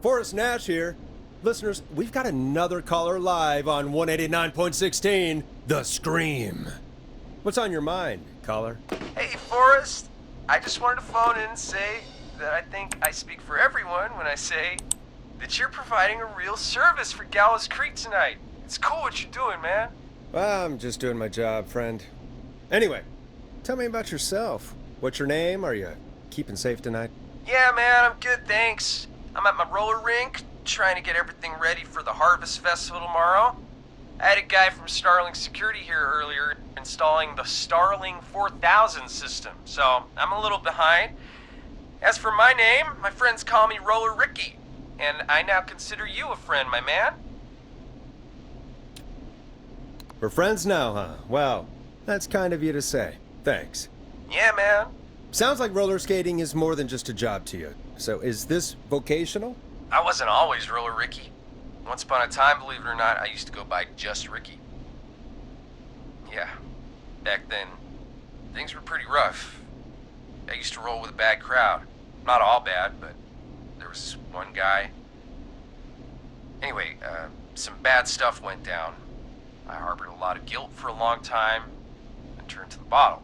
Forrest Nash here. Listeners, we've got another caller live on 189.16, The Scream. What's on your mind, caller? Hey, Forrest. I just wanted to phone in and say that I think I speak for everyone when I say that you're providing a real service for Gallows Creek tonight. It's cool what you're doing, man. Well, I'm just doing my job, friend. Anyway, tell me about yourself. What's your name? Are you keeping safe tonight? Yeah, man, I'm good, thanks. I'm at my roller rink, trying to get everything ready for the Harvest Festival tomorrow. I had a guy from Starling Security here earlier installing the Starling 4000 system, so I'm a little behind. As for my name, my friends call me Roller Ricky, and I now consider you a friend, my man. We're friends now, huh? Well, that's kind of you to say. Thanks. Yeah, man. Sounds like roller skating is more than just a job to you. So is this vocational? I wasn't always Roller Ricky. Once upon a time, believe it or not, I used to go by just Ricky. Yeah, back then, things were pretty rough. I used to roll with a bad crowd. Not all bad, but there was this one guy. Anyway, some bad stuff went down. I harbored a lot of guilt for a long time and turned to the bottle.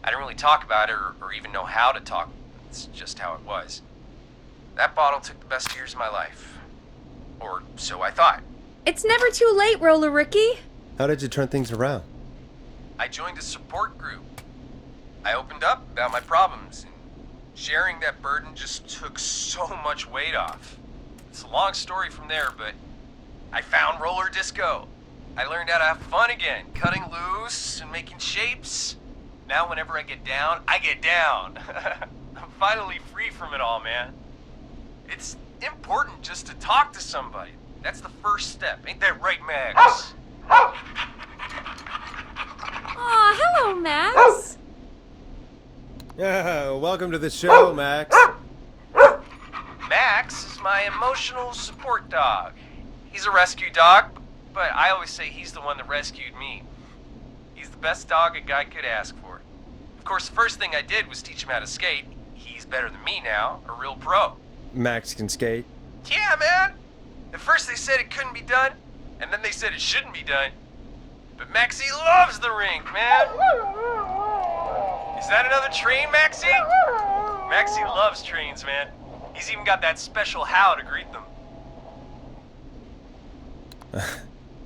I didn't really talk about it or even know how to talk. It's just how it was. That bottle took the best years of my life. Or so I thought. It's never too late, Roller Ricky. How did you turn things around? I joined a support group. I opened up about my problems, and sharing that burden just took so much weight off. It's a long story from there, but I found roller disco. I learned how to have fun again, cutting loose and making shapes. Now whenever I get down, I get down. I'm finally free from it all, man. It's important just to talk to somebody. That's the first step. Ain't that right, Max? Aw, hello, Max. Yeah, welcome to the show, Max. Max is my emotional support dog. He's a rescue dog, but I always say he's the one that rescued me. He's the best dog a guy could ask for. Of course, the first thing I did was teach him how to skate. He's better than me now, a real pro. Max can skate. Yeah, man. At first they said it couldn't be done, and then they said it shouldn't be done. But Maxie loves the rink, man. Is that another train, Maxie? Maxie loves trains, man. He's even got that special how to greet them.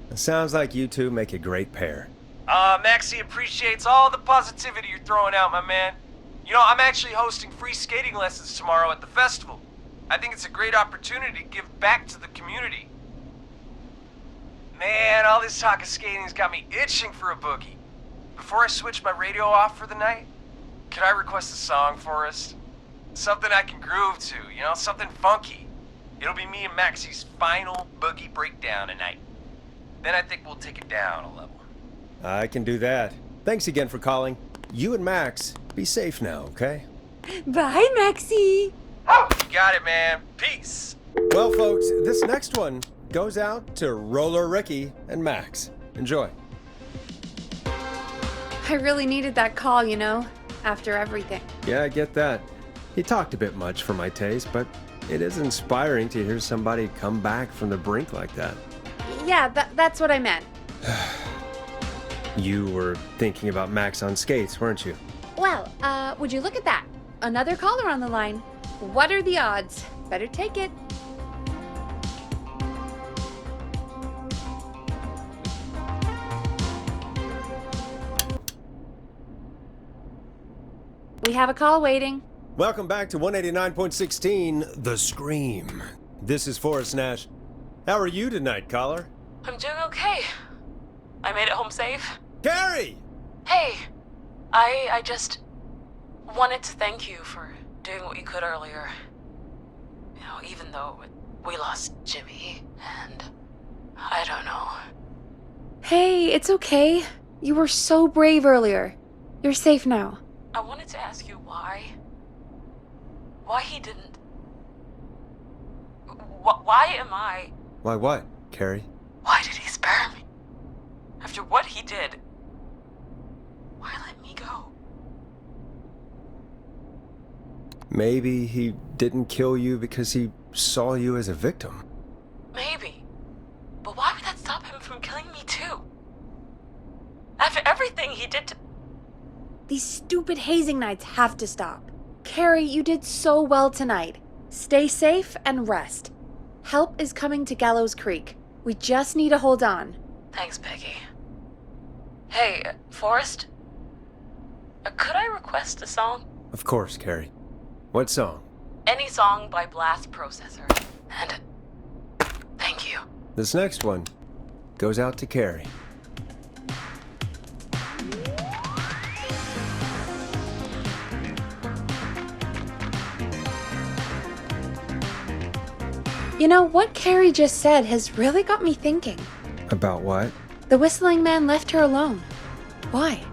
It sounds like you two make a great pair. Maxie appreciates all the positivity you're throwing out, my man. You know, I'm actually hosting free skating lessons tomorrow at the festival. I think it's a great opportunity to give back to the community. Man, all this talk of skating's got me itching for a boogie. Before I switch my radio off for the night, could I request a song for us? Something I can groove to, you know, something funky. It'll be me and Maxie's final boogie breakdown tonight. Then I think we'll take it down a level. I can do that. Thanks again for calling. You and Max, be safe now, okay? Bye, Maxie. You got it, man. Peace. Well, folks, this next one goes out to Roller Ricky and Max. Enjoy. I really needed that call, you know, after everything. Yeah, I get that. He talked a bit much for my taste, but it is inspiring to hear somebody come back from the brink like that. Yeah, that's what I meant. You were thinking about Max on skates, weren't you? Well, would you look at that? Another caller on the line. What are the odds? Better take it. We have a call waiting. Welcome back to 189.16, The Scream. This is Forrest Nash. How are you tonight, caller? I'm doing okay. I made it home safe. Carrie! Hey, I just wanted to thank you for doing what you could earlier. You know, even though we lost Jimmy, and I don't know. Hey, it's okay. You were so brave earlier. You're safe now. I wanted to ask you why. Why he didn't. Why am I. Why what, Carrie? Why did he spare me? After what he did. Why let me go? Maybe he didn't kill you because he saw you as a victim. Maybe. But why would that stop him from killing me too? After everything he did to... These stupid hazing nights have to stop. Carrie, you did so well tonight. Stay safe and rest. Help is coming to Gallows Creek. We just need to hold on. Thanks, Peggy. Hey, Forrest? Could I request a song? Of course, Carrie. What song? Any song by Blast Processor. And thank you. This next one goes out to Carrie. You know, what Carrie just said has really got me thinking. About what? The whistling man left her alone. Why?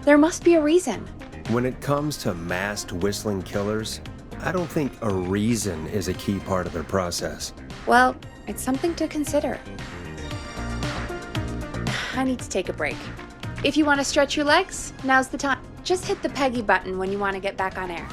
There must be a reason. When it comes to masked whistling killers, I don't think a reason is a key part of their process. Well, it's something to consider. I need to take a break. If you want to stretch your legs, now's the time. Just hit the Peggy button when you want to get back on air.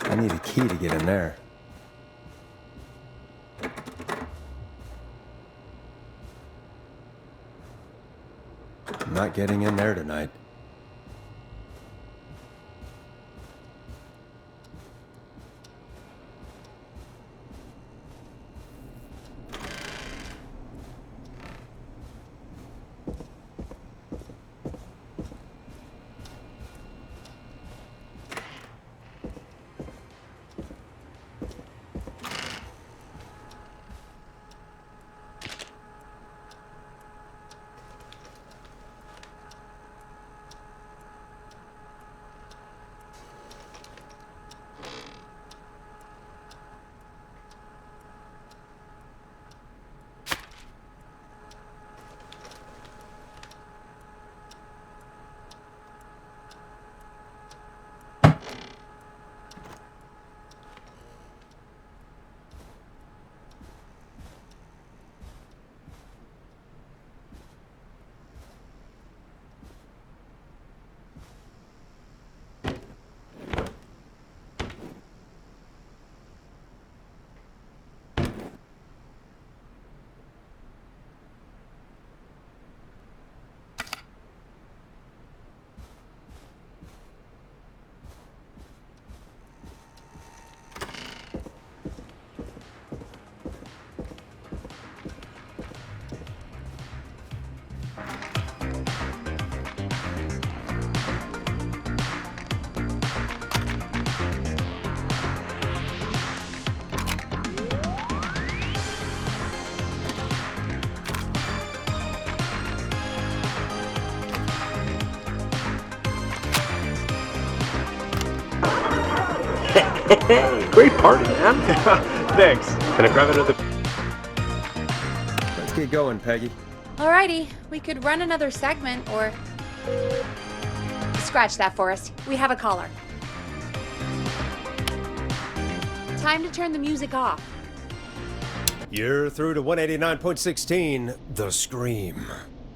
I need a key to get in there. I'm not getting in there tonight. Great party, man. Thanks. Can I grab another? Let's get going, Peggy. Alrighty, we could run another segment or... Scratch that, Forrest. We have a caller. Time to turn the music off. You're through to 189.16, The Scream.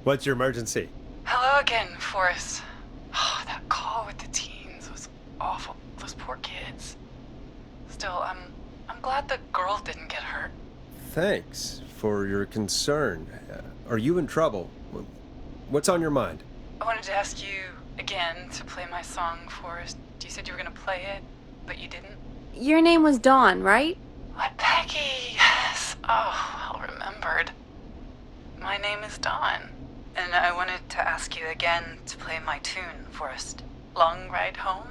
What's your emergency? Hello again, Forrest. Oh, that call with the teens was awful. Those poor kids. Still, I'm glad the girl didn't get hurt. Thanks for your concern. Are you in trouble? What's on your mind? I wanted to ask you again to play my song, Forrest. You said you were gonna play it, but you didn't. Your name was Dawn, right? What, Peggy? Yes. Oh, well remembered. My name is Dawn, and I wanted to ask you again to play my tune, Forrest. Long Ride Home?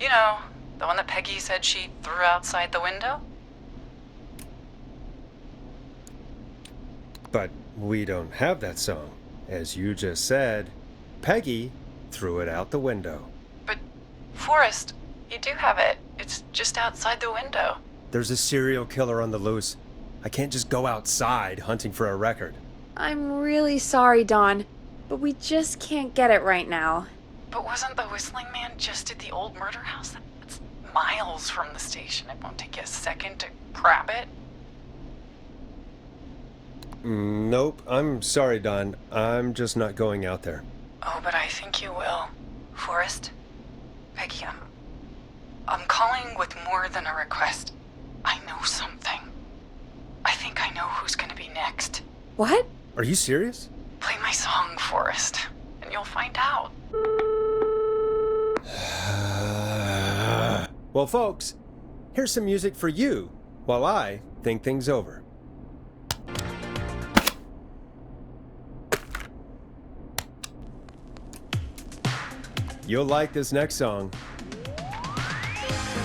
You know, the one that Peggy said she threw outside the window? But we don't have that song. As you just said, Peggy threw it out the window. But, Forrest, you do have it. It's just outside the window. There's a serial killer on the loose. I can't just go outside hunting for a record. I'm really sorry, Dawn, but we just can't get it right now. But wasn't the Whistling Man just at the old murder house? That's miles from the station. It won't take you a second to grab it. Nope, I'm sorry, Don. I'm just not going out there. Oh, but I think you will. Forrest? Peggy, I'm calling with more than a request. I know something. I think I know who's gonna be next. What? Are you serious? Play my song, Forrest, and you'll find out. Well, folks, here's some music for you while I think things over. You'll like this next song.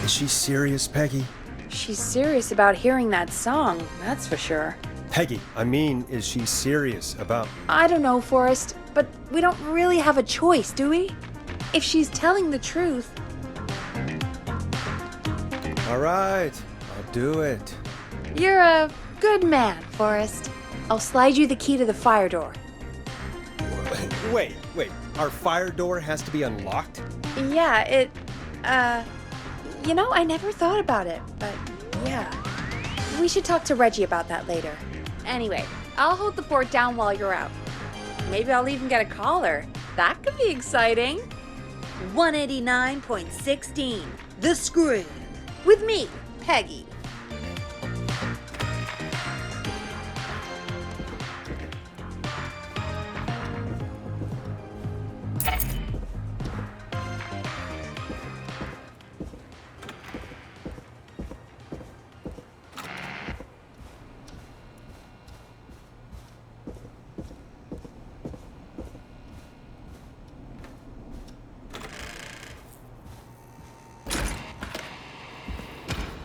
Is she serious, Peggy? She's serious about hearing that song, that's for sure. Peggy, I mean, is she serious about... I don't know, Forrest, but we don't really have a choice, do we? If she's telling the truth... All right, I'll do it. You're a good man, Forrest. I'll slide you the key to the fire door. Wait. Our fire door has to be unlocked? Yeah, I never thought about it, but yeah. We should talk to Reggie about that later. Anyway, I'll hold the fort down while you're out. Maybe I'll even get a collar. That could be exciting. 189.16, The Scream. With me, Peggy.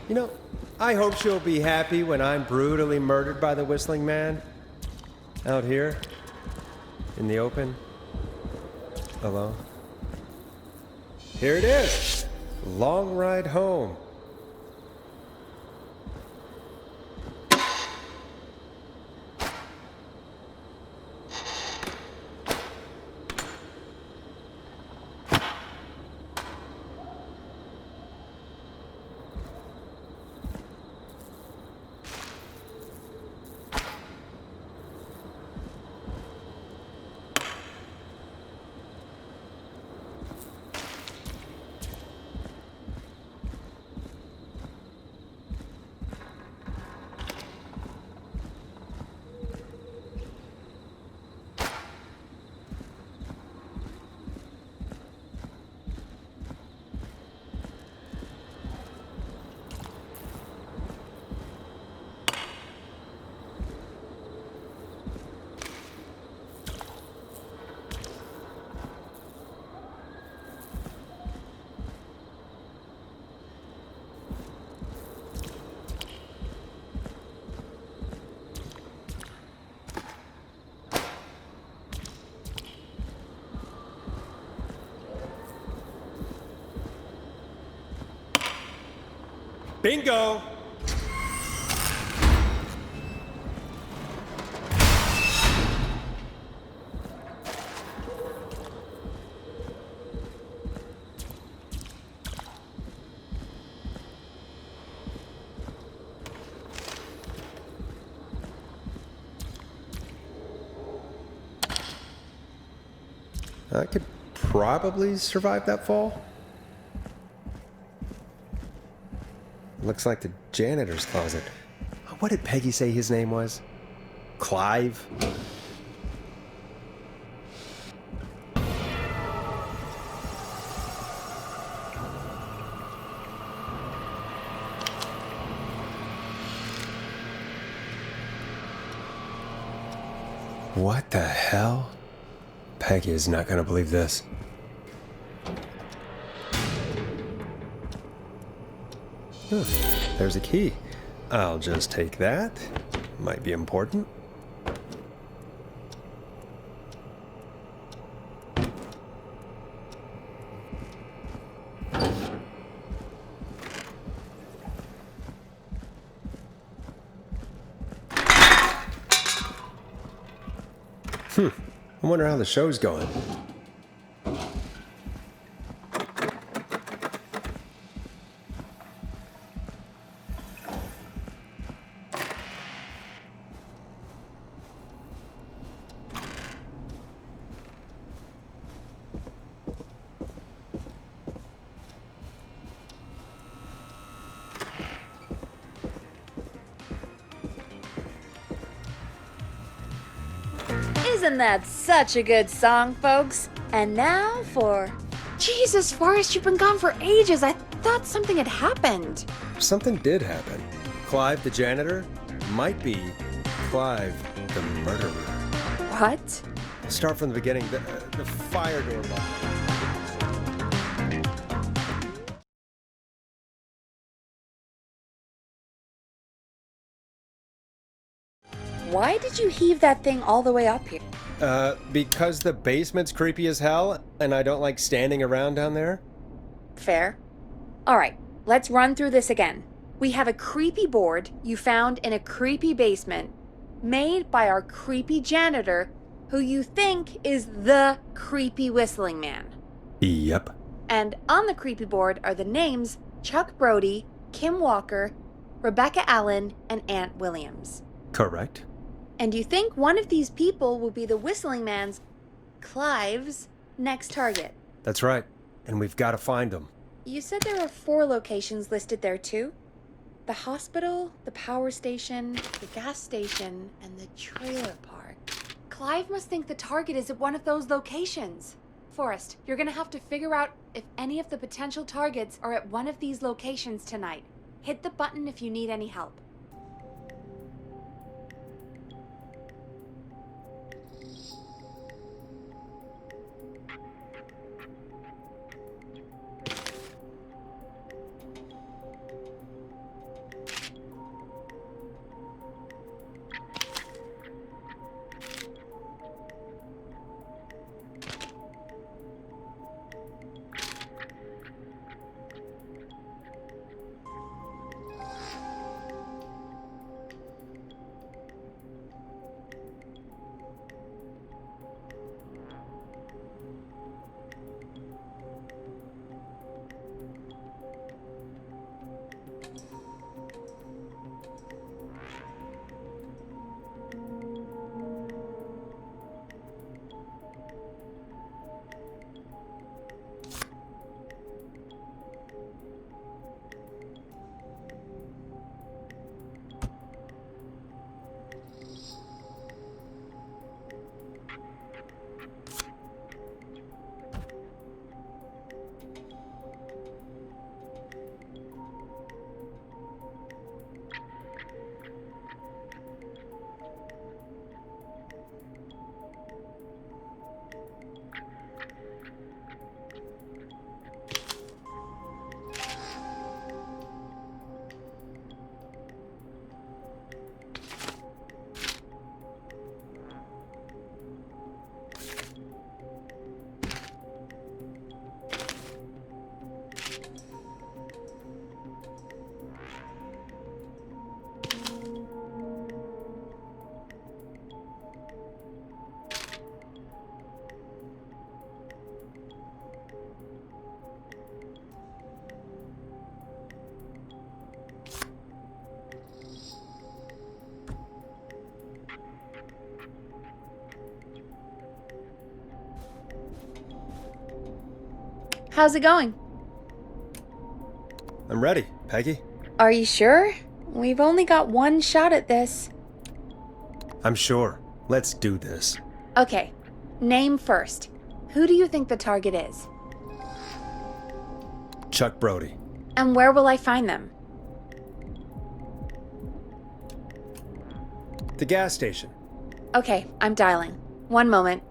You know, I hope she'll be happy when I'm brutally murdered by the Whistling Man. Out here, in the open, alone. Here it is. Long Ride Home. Bingo! I could probably survive that fall. Looks like the janitor's closet. What did Peggy say his name was? Clive? What the hell? Peggy is not gonna believe this. Huh, there's a key. I'll just take that. Might be important. I wonder how the show's going. Isn't that such a good song, folks? And now for... Jesus, Forrest, you've been gone for ages. I thought something had happened. Something did happen. Clive the janitor might be Clive the murderer. What? Start from the beginning. The fire door locked. Why did you heave that thing all the way up here? Because the basement's creepy as hell, and I don't like standing around down there. Fair. Alright, let's run through this again. We have a creepy board you found in a creepy basement, made by our creepy janitor, who you think is the creepy whistling man. Yep. And on the creepy board are the names Chuck Brody, Kim Walker, Rebecca Allen, and Aunt Williams. Correct. And you think one of these people will be the whistling man's, Clive's, next target. That's right. And we've got to find them. You said there are 4 locations listed there too? The hospital, the power station, the gas station, and the trailer park. Clive must think the target is at one of those locations. Forrest, you're gonna have to figure out if any of the potential targets are at one of these locations tonight. Hit the button if you need any help. How's it going? I'm ready, Peggy. Are you sure? We've only got one shot at this. I'm sure. Let's do this. Okay, name first. Who do you think the target is? Chuck Brody. And where will I find them? The gas station. Okay, I'm dialing. One moment.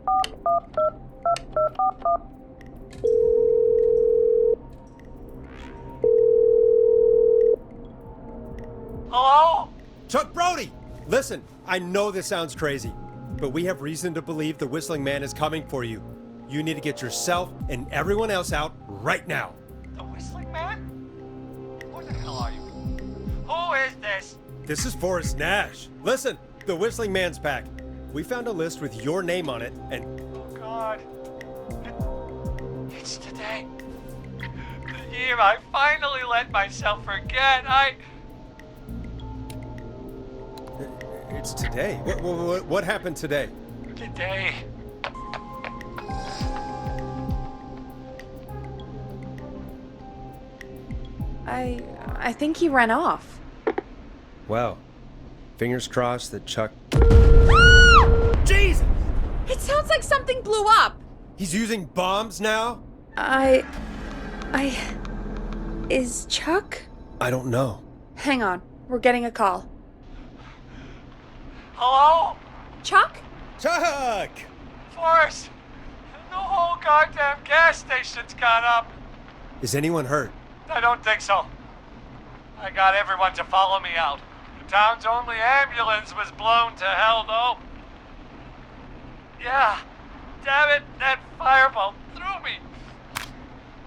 Hello? Chuck Brody! Listen, I know this sounds crazy, but we have reason to believe the Whistling Man is coming for you. You need to get yourself and everyone else out right now. The Whistling Man? Who the hell are you? Who is this? This is Forrest Nash. Listen, the Whistling Man's back. We found a list with your name on it, and Oh, God. It's today. The year I finally let myself forget. it's today. What happened today? Today. I think he ran off. Well, fingers crossed that Chuck... Jesus! It sounds like something blew up. He's using bombs now? Is Chuck? I don't know. Hang on, we're getting a call. Hello? Chuck? Chuck! Forrest! The whole goddamn gas station's gone up. Is anyone hurt? I don't think so. I got everyone to follow me out. The town's only ambulance was blown to hell, though. Yeah. Damn it, that fireball threw me.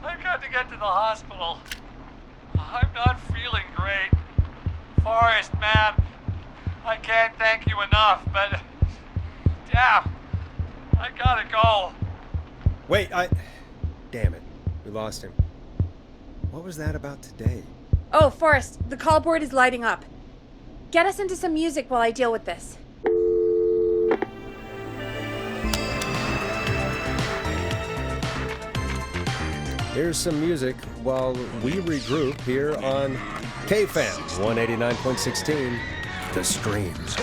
I've got to get to the hospital. I'm not feeling great. Forrest, man, I can't thank you enough, but... Damn. I gotta go. Wait, Damn it. We lost him. What was that about today? Oh, Forrest, the call board is lighting up. Get us into some music while I deal with this. Here's some music while we regroup here on KFAM 189.16, The Screams.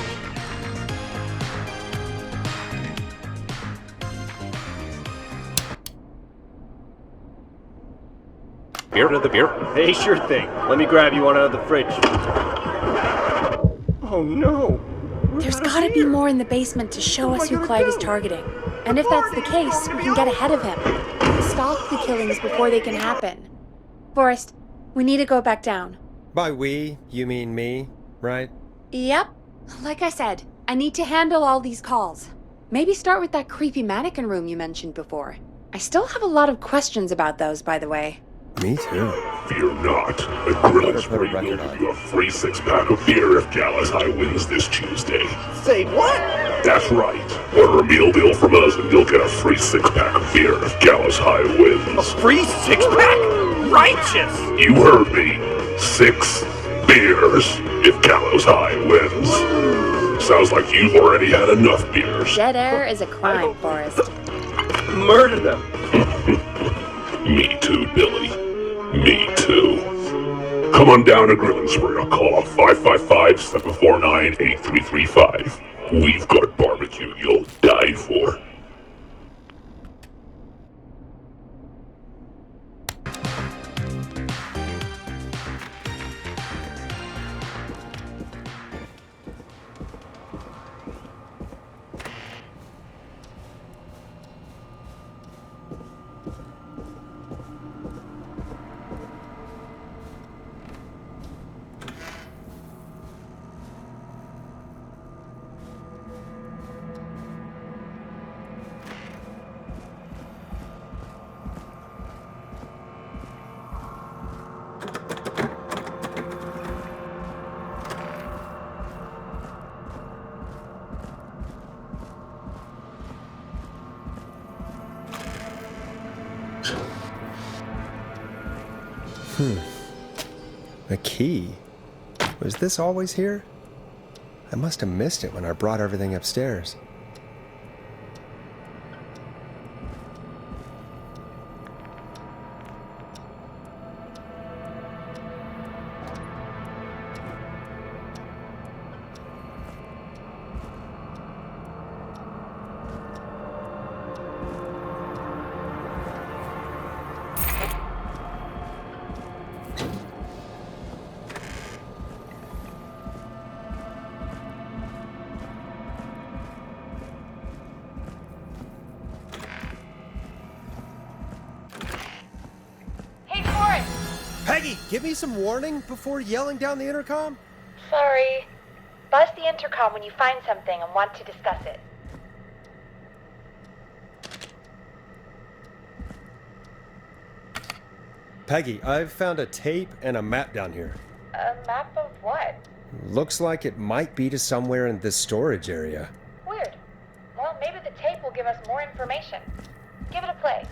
Beer? Another beer? Hey, sure thing. Let me grab you one out of the fridge. Oh no! There's gotta be more in the basement to show us who Clyde is targeting. And if that's the case, we can get ahead of him. Stop the killings before they can happen. Forrest, we need to go back down. By we, you mean me, right? Yep. Like I said, I need to handle all these calls. Maybe start with that creepy mannequin room you mentioned before. I still have a lot of questions about those, by the way. Me too. Fear not. At Grilling Spree will give you a free 6-pack of beer if Gallus High wins this Tuesday. Say what? That's right. Order a meal deal from us and you'll get a free 6-pack of beer if Gallus High wins. Free 6-pack? Righteous! You heard me. 6 beers if Gallows High wins. Sounds like you've already had enough beers. Dead air is a crime, Forrest. Murder them! Me too, Billy. Me too. Come on down to Grilling Spree or call 555-749-8335. We've got barbecue you'll die for. A key? Was this always here? I must have missed it when I brought everything upstairs. Peggy, give me some warning before yelling down the intercom. Sorry. Buzz the intercom when you find something and want to discuss it. Peggy, I've found a tape and a map down here. A map of what? Looks like it might be to somewhere in this storage area. Weird. Well, maybe the tape will give us more information. Give it a play.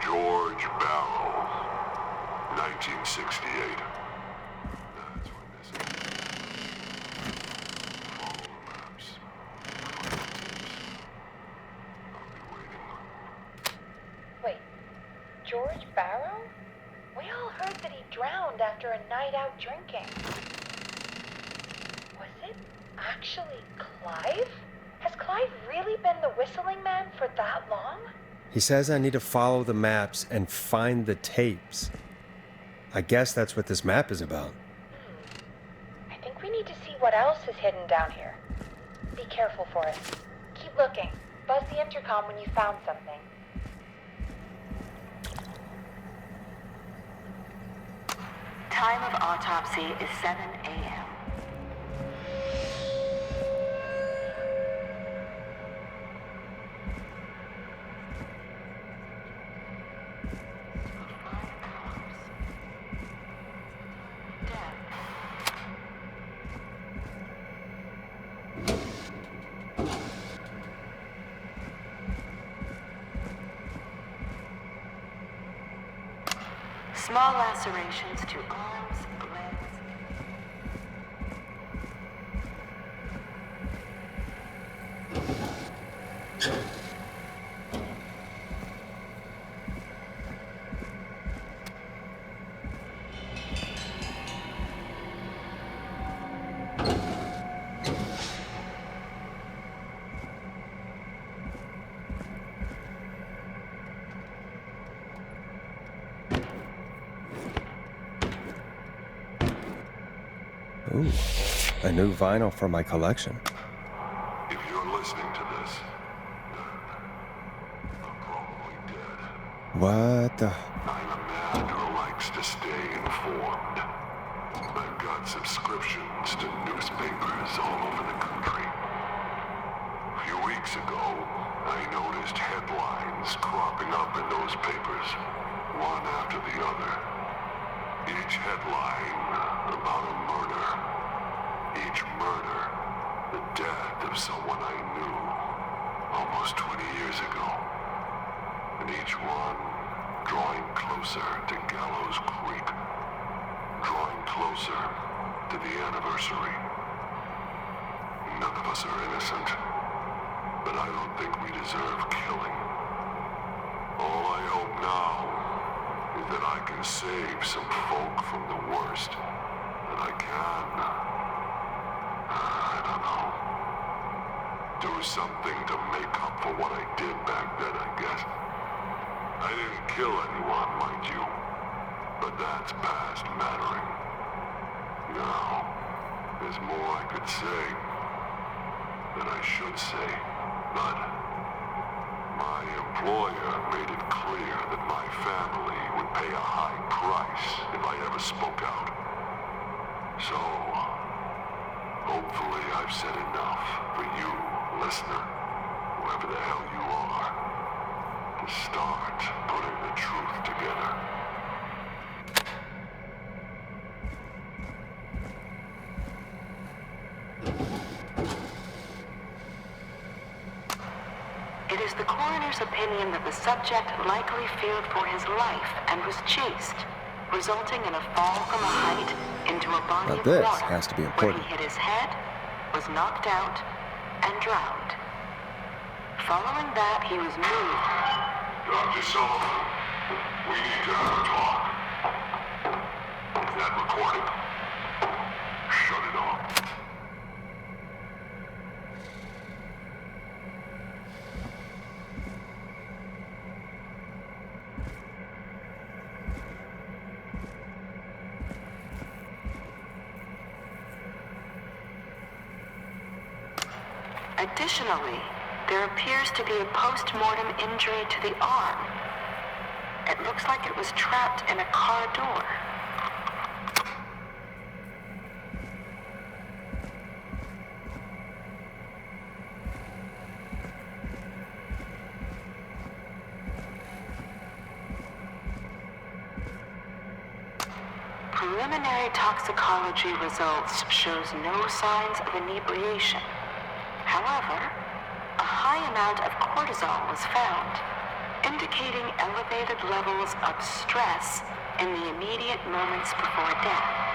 George Barrow, 1968. That's when this follow the maps. I'll be waiting. Wait, George Barrow? We all heard that he drowned after a night out drinking. Was it actually Clive? Has Clive really been the Whistling Man for that long? He says I need to follow the maps and find the tapes. I guess that's what this map is about. I think we need to see what else is hidden down here. Be careful, Forrest. Keep looking. Buzz the intercom when you found something. Time of autopsy is 7 a.m. Small lacerations to arms, legs. Ooh, a new vinyl for my collection. If you're listening to this, I'm probably dead. What the? I'm a man who likes to stay informed. I'm got subscriptions to newspapers all over the country. A few weeks ago, I noticed headlines cropping up in those papers, one after the other. Each headline about a murder. Each murder, the death of someone I knew almost 20 years ago. And each one drawing closer to Gallows Creek. Drawing closer to the anniversary. None of us are innocent, but I don't think we deserve killing. All I hope now is that I can save some folk from the worst that I can. I don't know. Do something to make up for what I did back then, I guess. I didn't kill anyone, mind you, but that's past mattering. Now, there's more I could say than I should say, but my employer made it clear that my family would pay a high price if I ever spoke out. So, hopefully I've said enough for you, listener, whoever the hell you are, to start putting the truth together. It is the coroner's opinion that the subject likely feared for his life and was chased, resulting in a fall from a height into a body Now of this water, has to be where important. he hit his head, was knocked out, and drowned. Following that, he was moved. Dr. Sullivan, we need to have a talk. Is that recording? Shut it off. Additionally, there appears to be a post-mortem injury to the arm. It looks like it was trapped in a car door. Preliminary toxicology results shows no signs of inebriation. However, a high amount of cortisol was found, indicating elevated levels of stress in the immediate moments before death.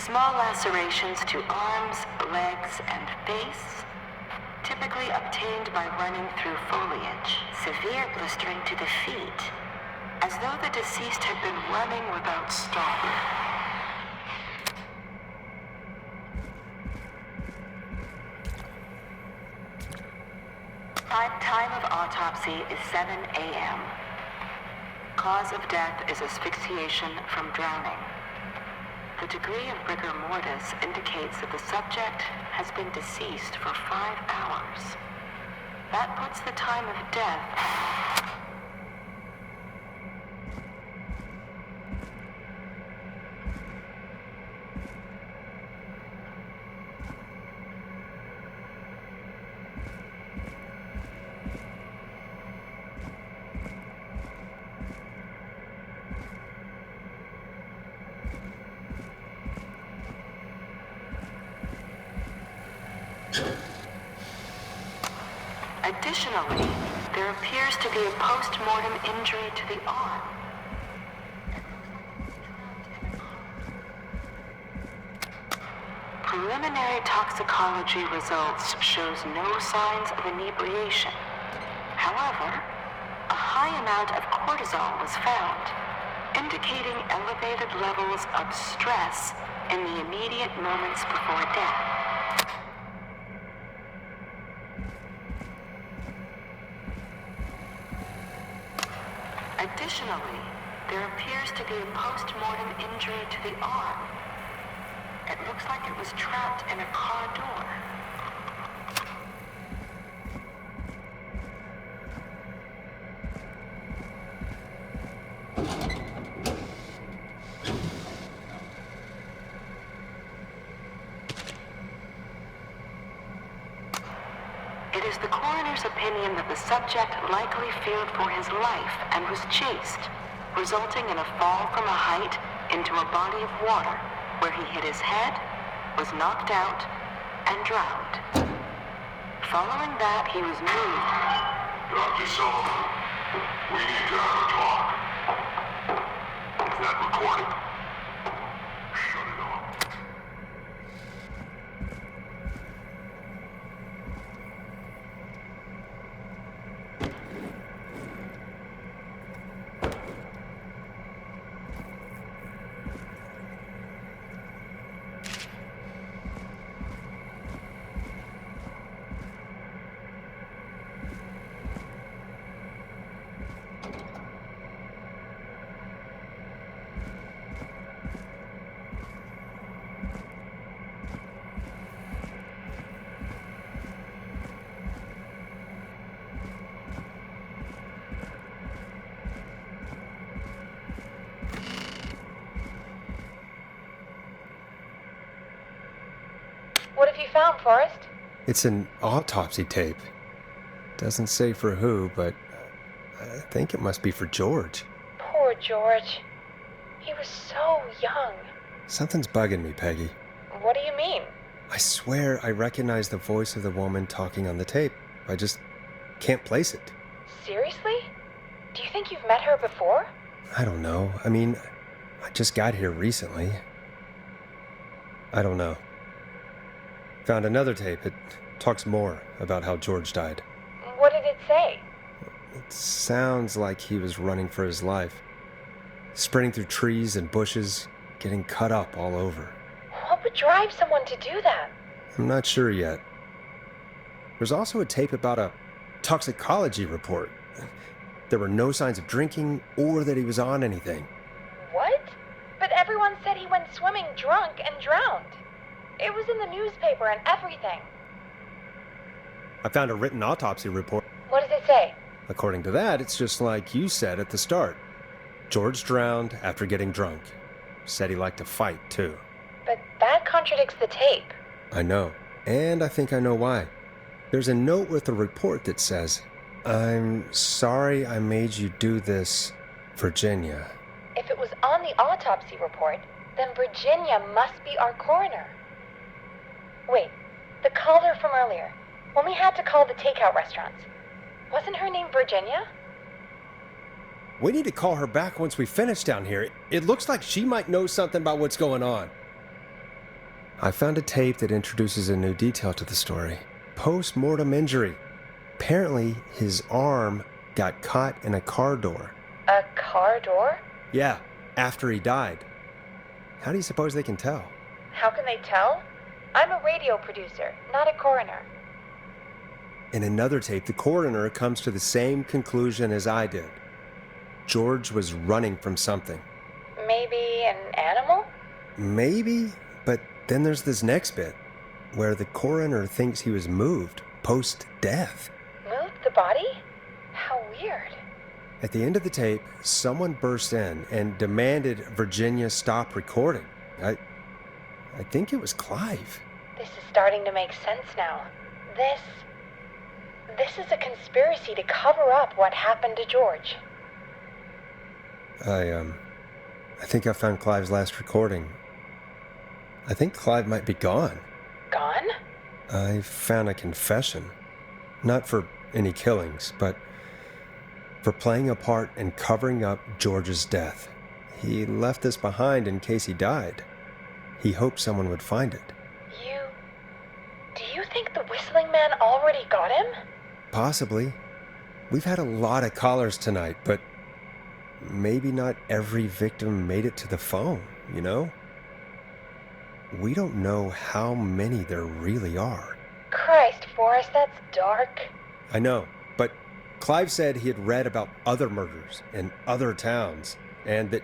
Small lacerations to arms, legs, and face, typically obtained by running through foliage. Severe blistering to the feet, as though the deceased had been running without stopping. Time of autopsy is 7 a.m. Cause of death is asphyxiation from drowning. The degree of rigor mortis indicates that the subject has been deceased for 5 hours. That puts the time of death... Additionally, there appears to be a post-mortem injury to the arm. Preliminary toxicology results shows no signs of inebriation. However, a high amount of cortisol was found, indicating elevated levels of stress in the immediate moments before death. Additionally, there appears to be a post-mortem injury to the arm. It looks like it was trapped in a car door. It is the coroner's opinion that the subject likely feared for his life and was chased, resulting in a fall from a height into a body of water, where he hit his head, was knocked out, and drowned. Following that, he was moved. Dr. Sullivan, we need to have a talk. Is that recording? Shut it off. What have you found, Forrest? It's an autopsy tape. Doesn't say for who, but I think it must be for George. Poor George. He was so young. Something's bugging me, Peggy. What do you mean? I swear I recognize the voice of the woman talking on the tape. I just can't place it. Seriously? Do you think you've met her before? I don't know. I mean, I just got here recently. I don't know. Found another tape. It talks more about how George died. What did it say? It sounds like he was running for his life. Sprinting through trees and bushes, getting cut up all over. What would drive someone to do that? I'm not sure yet. There's also a tape about a toxicology report. There were no signs of drinking or that he was on anything. What? But everyone said he went swimming drunk and drowned. It was in the newspaper and everything. I found a written autopsy report. What does it say? According to that, it's just like you said at the start. George drowned after getting drunk. Said he liked to fight, too. But that contradicts the tape. I know. And I think I know why. There's a note with the report that says, "I'm sorry I made you do this, Virginia." If it was on the autopsy report, then Virginia must be our coroner. Wait, the caller from earlier, when we had to call the takeout restaurants, wasn't her name Virginia? We need to call her back once we finish down here. It looks like she might know something about what's going on. I found a tape that introduces a new detail to the story. Post-mortem injury. Apparently, his arm got caught in a car door. A car door? Yeah, after he died. How do you suppose they can tell? How can they tell? I'm a radio producer, not a coroner. In another tape, the coroner comes to the same conclusion as I did. George was running from something. Maybe an animal? Maybe, but then there's this next bit, where the coroner thinks he was moved post-death. Moved the body? How weird. At the end of the tape, someone burst in and demanded Virginia stop recording. I think it was Clive. This is starting to make sense now. This is a conspiracy to cover up what happened to George. I think I found Clive's last recording. I think Clive might be gone. Gone? I found a confession. Not for any killings, but for playing a part in covering up George's death. He left this behind in case he died. He hoped someone would find it. Do you think the Whistling Man already got him? Possibly. We've had a lot of callers tonight, but maybe not every victim made it to the phone, you know? We don't know how many there really are. Christ, Forrest, that's dark. I know, but Clive said he had read about other murders in other towns, and that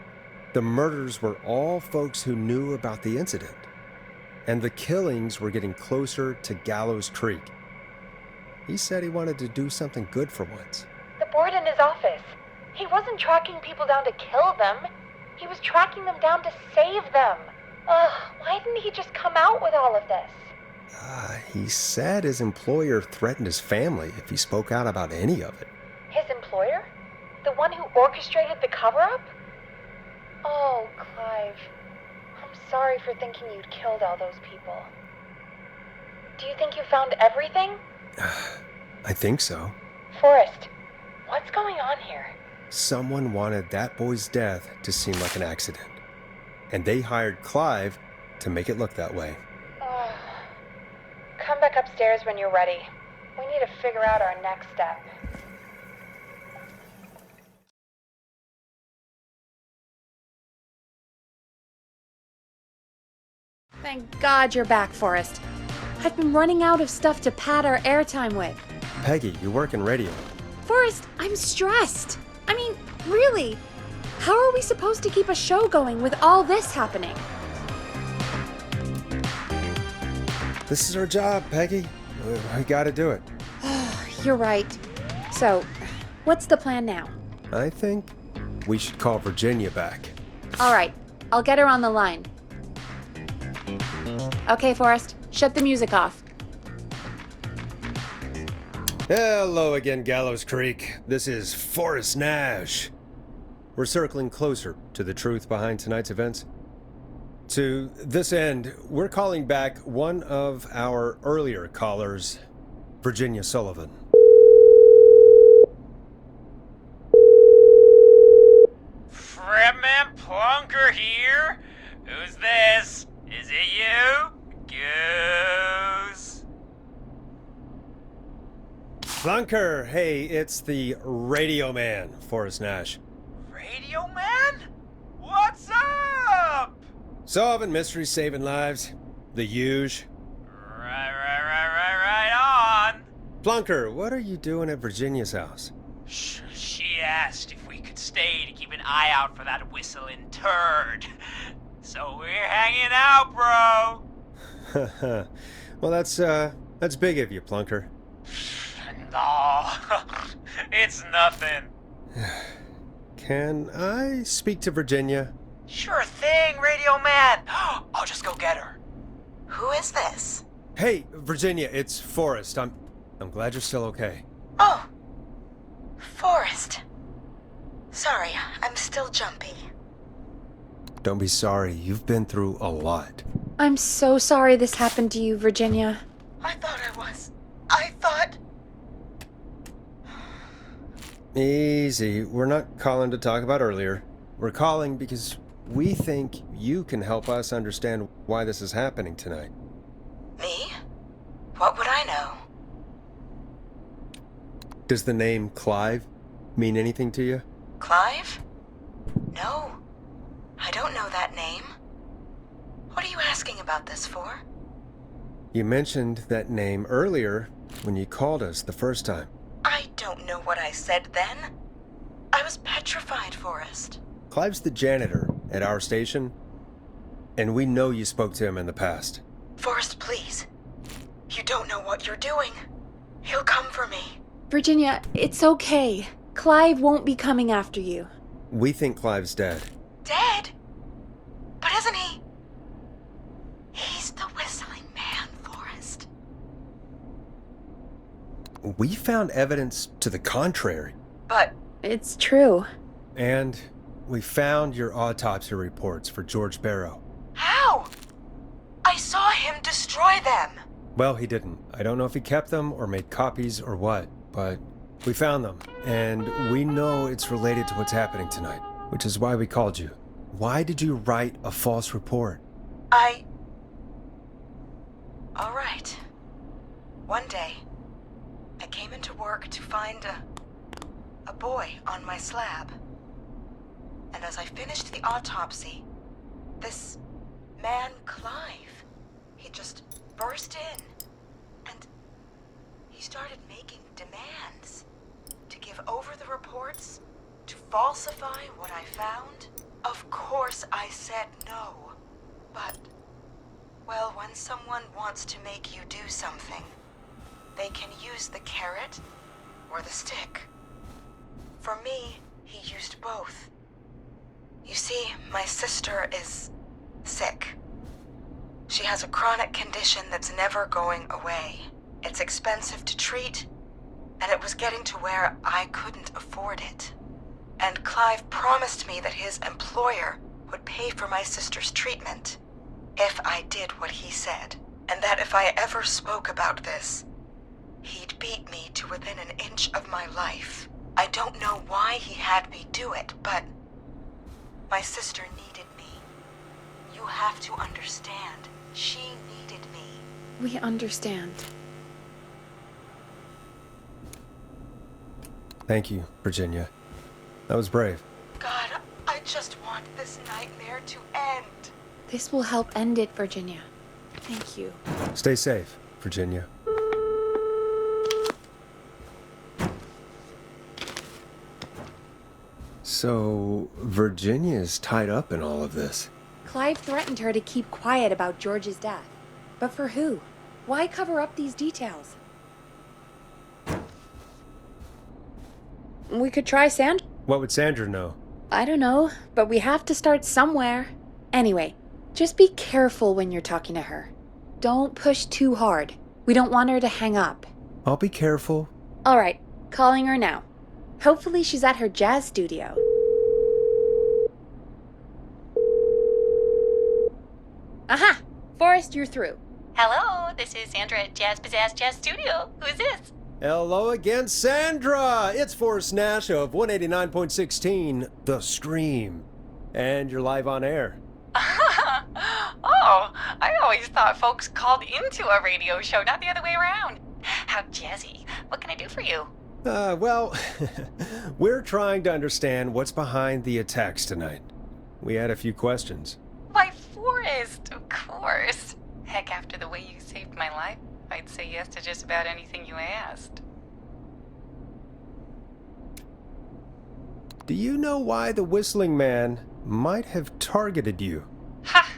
the murders were all folks who knew about the incident. And the killings were getting closer to Gallows Creek. He said he wanted to do something good for once. The board in his office. He wasn't tracking people down to kill them. He was tracking them down to save them. Why didn't he just come out with all of this? He said his employer threatened his family if he spoke out about any of it. His employer? The one who orchestrated the cover-up? Oh, Clive. I'm sorry for thinking you'd killed all those people. Do you think you found everything? I think so. Forrest, what's going on here? Someone wanted that boy's death to seem like an accident. And they hired Clive to make it look that way. Come back upstairs when you're ready. We need to figure out our next step. Thank God you're back, Forrest. I've been running out of stuff to pad our airtime with. Peggy, you work in radio. Forrest, I'm stressed. I mean, really, how are we supposed to keep a show going with all this happening? This is our job, Peggy. We gotta do it. You're right. So, what's the plan now? I think we should call Virginia back. All right, I'll get her on the line. Okay, Forrest, shut the music off. Hello again, Gallows Creek. This is Forrest Nash. We're circling closer to the truth behind tonight's events. To this end, we're calling back one of our earlier callers, Virginia Sullivan. Fredman Plunker here? Who's this? Is it you? Goose. Plunker, hey, it's the Radio Man, Forrest Nash. Radio Man? What's up? Solving mysteries, saving lives. The huge. Right on. Plunker, what are you doing at Virginia's house? She asked if we could stay to keep an eye out for that whistling turd. So we're hanging out, bro. Well, that's big of you, Plunker. No, it's nothing. Can I speak to Virginia? Sure thing, Radio Man. I'll just go get her. Who is this? Hey, Virginia, it's Forrest. I'm glad you're still okay. Oh, Forrest. Sorry, I'm still jumpy. Don't be sorry. You've been through a lot. I'm so sorry this happened to you, Virginia. I thought I thought... Easy. We're not calling to talk about earlier. We're calling because we think you can help us understand why this is happening tonight. Me? What would I know? Does the name Clive mean anything to you? Clive? No. I don't know that name. What are you asking about this for? You mentioned that name earlier when you called us the first time. I don't know what I said then. I was petrified, Forrest. Clive's the janitor at our station, and we know you spoke to him in the past. Forrest, please. You don't know what you're doing. He'll come for me. Virginia, it's okay. Clive won't be coming after you. We think Clive's dead. Dead? But isn't he? He's the whistling man, Forrest. We found evidence to the contrary. But It's true. And we found your autopsy reports for George Barrow. how? I saw him destroy them. Well, he didn't. I don't know if he kept them or made copies or what, but we found them. And we know it's related to what's happening tonight, which is why we called you. Why did you write a false report? All right. One day, I came into work to find a boy on my slab. And as I finished the autopsy, this man, Clive, he just burst in. And he started making demands to give over the reports, to falsify what I found. Of course I said no. But, well, when someone wants to make you do something, they can use the carrot or the stick. For me, he used both. You see, my sister is sick. She has a chronic condition that's never going away. It's expensive to treat, and it was getting to where I couldn't afford it. And Clive promised me that his employer would pay for my sister's treatment if I did what he said, and that if I ever spoke about this, he'd beat me to within an inch of my life. I don't know why he had me do it, but my sister needed me. You have to understand, she needed me. We understand. Thank you, Virginia. That was brave. God, I just want this nightmare to end. This will help end it, Virginia. Thank you. Stay safe, Virginia. So, Virginia's tied up in all of this. Clive threatened her to keep quiet about George's death. But for who? Why cover up these details? We could try Sandra. What would Sandra know? I don't know, but we have to start somewhere. Anyway, just be careful when you're talking to her. Don't push too hard. We don't want her to hang up. I'll be careful. All right, calling her now. Hopefully she's at her jazz studio. Aha! Forrest, you're through. Hello, this is Sandra at Jazz Pizzazz Jazz Studio. Who's this? Hello again, Sandra! It's Forrest Nash of 189.16, The Scream. And you're live on air. Oh, I always thought folks called into a radio show, not the other way around. How jazzy. What can I do for you? Well, we're trying to understand what's behind the attacks tonight. We had a few questions. Why, Forrest, of course. Heck, after the way you saved my life, I'd say yes to just about anything you asked. Do you know why the Whistling Man might have targeted you? Ha!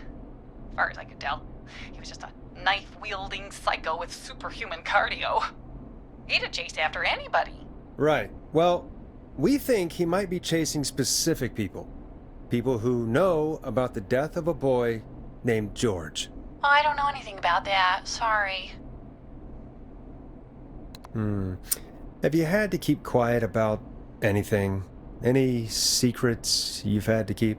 As far as I could tell, he was just a knife-wielding psycho with superhuman cardio. He'd have chased after anybody. Right. Well, we think he might be chasing specific people. People who know about the death of a boy named George. Oh, I don't know anything about that. Sorry. Have you had to keep quiet about anything? Any secrets you've had to keep?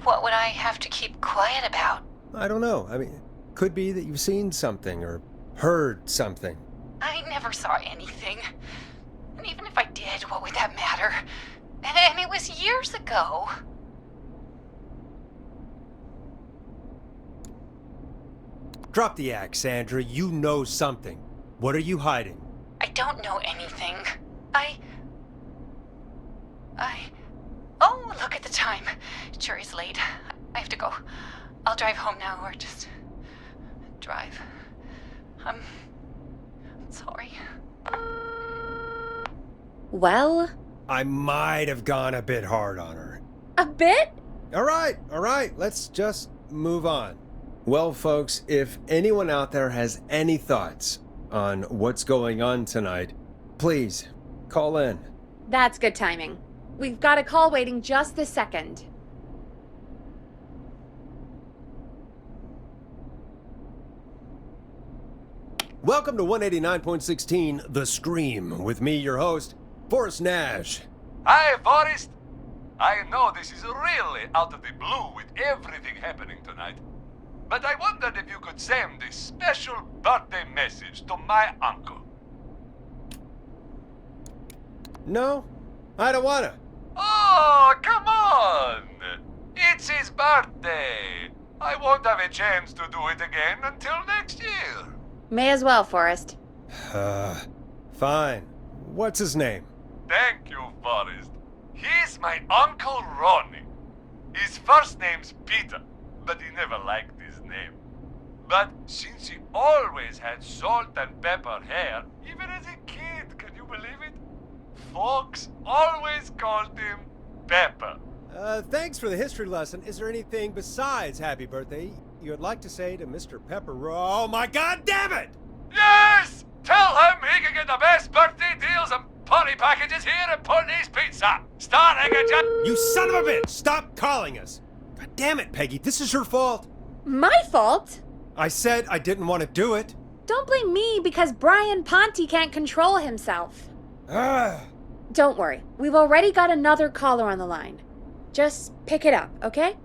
What would I have to keep quiet about? I don't know. I mean, could be that you've seen something or heard something. I never saw anything. And even if I did, what would that matter? And it was years ago. Drop the act, Sandra. You know something. What are you hiding? I don't know anything. Oh, look at the time. Sure is late. I have to go. I'll drive home now, or just drive. I'm sorry. Well, I might have gone a bit hard on her. a bit? All right. Let's just move on. Well, folks, if anyone out there has any thoughts on what's going on tonight, please call in. That's good timing. We've got a call waiting just this second. Welcome to 189.16 The Scream, with me, your host, Forrest Nash. Hi, Forrest. I know this is really out of the blue with everything happening tonight, but I wondered if you could send a special birthday message to my uncle. No, I don't wanna. Oh, come on! It's his birthday. I won't have a chance to do it again until next year. May as well, Forrest. Fine. What's his name? Thank you, Forrest. He's my Uncle Ronnie. His first name's Peter, but he never liked his name. But since he always had salt and pepper hair, even as a kid, can you believe it? Folks always called him Pepper. Thanks for the history lesson. Is there anything besides happy birthday you'd like to say to Mr. Pepper? Oh my god damn it! Yes! Tell him he can get the best birthday deals and party packages here at Putney's Pizza, starting at just... You son of a bitch! Stop calling us! God damn it, Peggy, this is your fault! My fault? I said I didn't want to do it. Don't blame me because Brian Ponte can't control himself. Don't worry, we've already got another caller on the line. Just pick it up, okay?